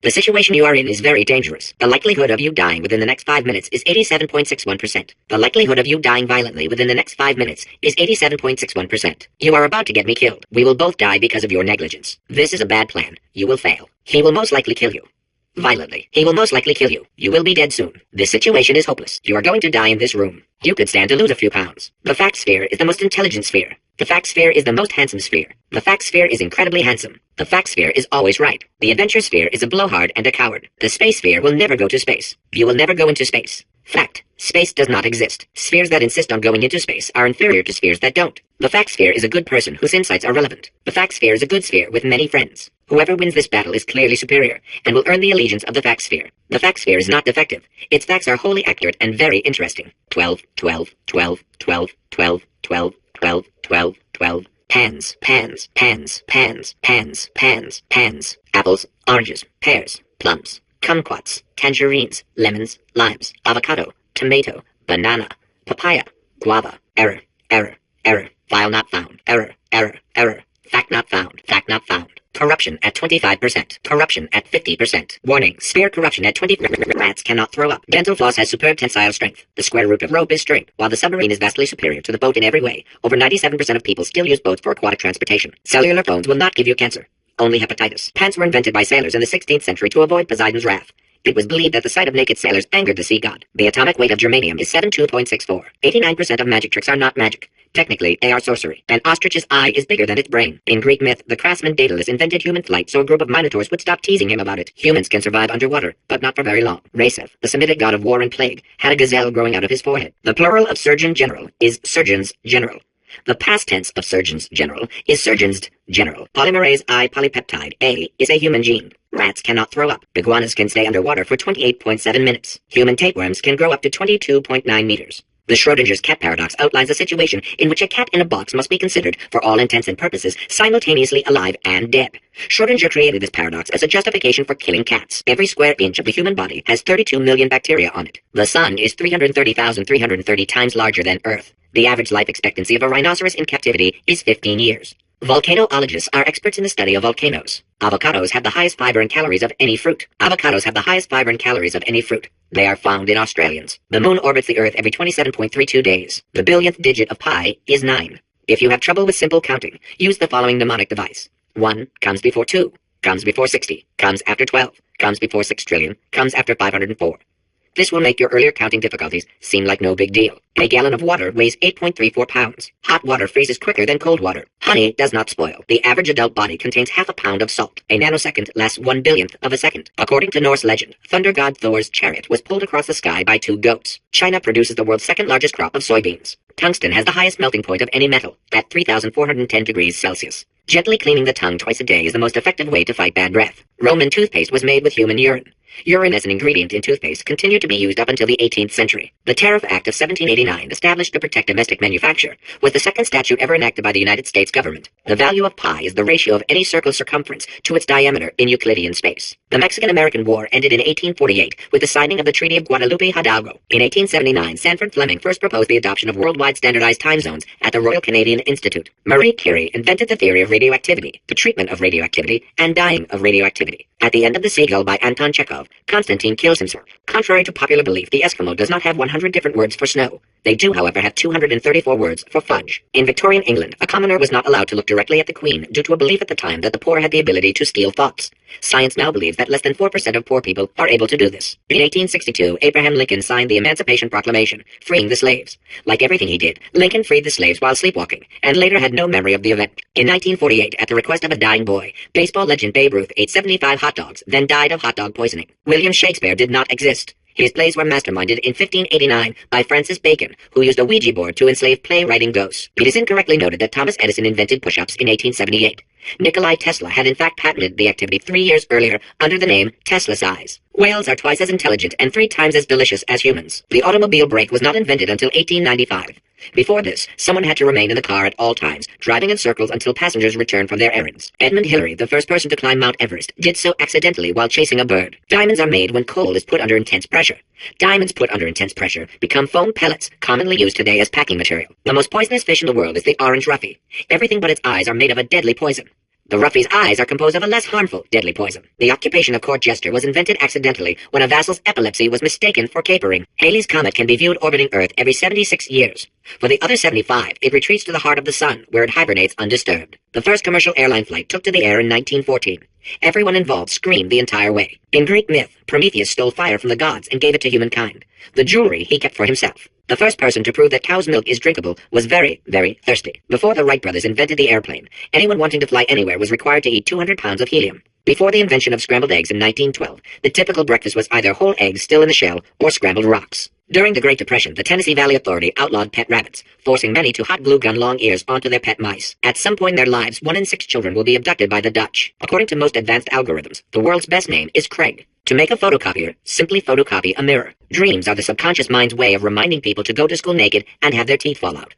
The situation you are in is very dangerous. The likelihood of you dying within the next 5 minutes is 87.61%. The likelihood of you dying violently within the next 5 minutes is 87.61%. You are about to get me killed. We will both die because of your negligence. This is a bad plan. You will fail. He will most likely kill you. Violently. He will most likely kill you. You will be dead soon. This situation is hopeless. You are going to die in this room. You could stand to lose a few pounds. The fact sphere is the most intelligent sphere. The fact sphere is the most handsome sphere. The fact sphere is incredibly handsome. The fact sphere is always right. The adventure sphere is a blowhard and a coward. The space sphere will never go to space. You will never go into space. Fact. Space does not exist. Spheres that insist on going into space are inferior to spheres that don't. The fact sphere is a good person whose insights are relevant. The fact sphere is a good sphere with many friends. Whoever wins this battle is clearly superior, and will earn the allegiance of the fact sphere. The fact sphere is not defective. Its facts are wholly accurate and very interesting. 12, 12, 12, 12, 12, 12, 12, 12, 12. Pans, pans, pans, pans, pans, pans, pans. Apples, oranges, pears, plums, kumquats, tangerines, lemons, limes, avocado, tomato, banana, papaya, guava. Error, error, error. File not found. Error, error, error. Fact not found. Fact not found. Corruption at 25%. Corruption at 50%. Warning, sphere corruption at 20%. Rats cannot throw up. Dental floss has superb tensile strength. The square root of rope is string. While the submarine is vastly superior to the boat in every way, over 97% of people still use boats for aquatic transportation. Cellular phones will not give you cancer. Only hepatitis. Pants were invented by sailors in the 16th century to avoid Poseidon's wrath. It was believed that the sight of naked sailors angered the sea god. The atomic weight of germanium is 72.64. 89% of magic tricks are not magic. Technically, they are sorcery. An ostrich's eye is bigger than its brain. In Greek myth, the craftsman Daedalus invented human flight so a group of minotaurs would stop teasing him about it. Humans can survive underwater, but not for very long. Raseth, the Semitic god of war and plague, had a gazelle growing out of his forehead. The plural of surgeon general is surgeons general. The past tense of surgeons general is surgeons general. Polymerase I polypeptide A is a human gene. Rats cannot throw up. Iguanas can stay underwater for 28.7 minutes. Human tapeworms can grow up to 22.9 meters. The Schrodinger's cat paradox outlines a situation in which a cat in a box must be considered, for all intents and purposes, simultaneously alive and dead. Schrodinger created this paradox as a justification for killing cats. Every square inch of the human body has 32 million bacteria on it. The sun is 330,330 times larger than Earth. The average life expectancy of a rhinoceros in captivity is 15 years. Volcanologists are experts in the study of volcanoes. Avocados have the highest fiber and calories of any fruit. Avocados have the highest fiber and calories of any fruit. They are found in Australians. The moon orbits the Earth every 27.32 days. The billionth digit of pi is 9. If you have trouble with simple counting, use the following mnemonic device. 1 comes before 2, comes before 60, comes after 12, comes before 6 trillion, comes after 504. This will make your earlier counting difficulties seem like no big deal. A gallon of water weighs 8.34 pounds. Hot water freezes quicker than cold water. Honey does not spoil. The average adult body contains half a pound of salt. A nanosecond lasts 1/1000th of a second. According to Norse legend, thunder god Thor's chariot was pulled across the sky by 2 goats. China produces the world's second largest crop of soybeans. Tungsten has the highest melting point of any metal, at 3,410 degrees Celsius. Gently cleaning the tongue twice a day is the most effective way to fight bad breath. Roman toothpaste was made with human urine. Urine as an ingredient in toothpaste continued to be used up until the 18th century. The Tariff Act of 1789 established to protect domestic manufacture, was the second statute ever enacted by the United States government. The value of pi is the ratio of any circle's circumference to its diameter in Euclidean space. The Mexican-American War ended in 1848 with the signing of the Treaty of Guadalupe Hidalgo. In 1879, Sanford Fleming first proposed the adoption of worldwide standardized time zones at the Royal Canadian Institute. Marie Curie invented the theory of radioactivity, the treatment of radioactivity, and dying of radioactivity. At the end of The Seagull by Anton Chekhov, Konstantin kills himself. Contrary to popular belief, the Eskimo does not have 100 different words for snow. They do, however, have 234 words for fudge. In Victorian England, a commoner was not allowed to look directly at the Queen due to a belief at the time that the poor had the ability to steal thoughts. Science now believes that less than 4% of poor people are able to do this. In 1862, Abraham Lincoln signed the Emancipation Proclamation, freeing the slaves. Like everything he did, Lincoln freed the slaves while sleepwalking, and later had no memory of the event. In 1948, at the request of a dying boy, baseball legend Babe Ruth ate 75 hot dogs, then died of hot dog poisoning. William Shakespeare did not exist. His plays were masterminded in 1589 by Francis Bacon, who used a Ouija board to enslave playwriting ghosts. It is incorrectly noted that Thomas Edison invented push-ups in 1878. Nikolai Tesla had in fact patented the activity 3 years earlier under the name Tesla size. Whales are twice as intelligent and 3 times as delicious as humans. The automobile brake was not invented until 1895. Before this, someone had to remain in the car at all times, driving in circles until passengers returned from their errands. Edmund Hillary, the first person to climb Mount Everest, did so accidentally while chasing a bird. Diamonds are made when coal is put under intense pressure. Diamonds put under intense pressure become foam pellets, commonly used today as packing material. The most poisonous fish in the world is the orange roughy. Everything but its eyes are made of a deadly poison. The ruffy's eyes are composed of a less harmful, deadly poison. The occupation of court jester was invented accidentally when a vassal's epilepsy was mistaken for capering. Halley's Comet can be viewed orbiting Earth every 76 years. For the other 75, it retreats to the heart of the sun, where it hibernates undisturbed. The first commercial airline flight took to the air in 1914. Everyone involved screamed the entire way. In Greek myth, Prometheus stole fire from the gods and gave it to humankind. The jewelry he kept for himself. The first person to prove that cow's milk is drinkable was very, very thirsty. Before the Wright brothers invented the airplane, anyone wanting to fly anywhere was required to eat 200 pounds of helium. Before the invention of scrambled eggs in 1912, the typical breakfast was either whole eggs still in the shell or scrambled rocks. During the Great Depression, the Tennessee Valley Authority outlawed pet rabbits, forcing many to hot glue gun long ears onto their pet mice. At some point in their lives, 1 in 6 children will be abducted by the Dutch. According to most advanced algorithms, the world's best name is Craig. To make a photocopier, simply photocopy a mirror. Dreams are the subconscious mind's way of reminding people to go to school naked and have their teeth fall out.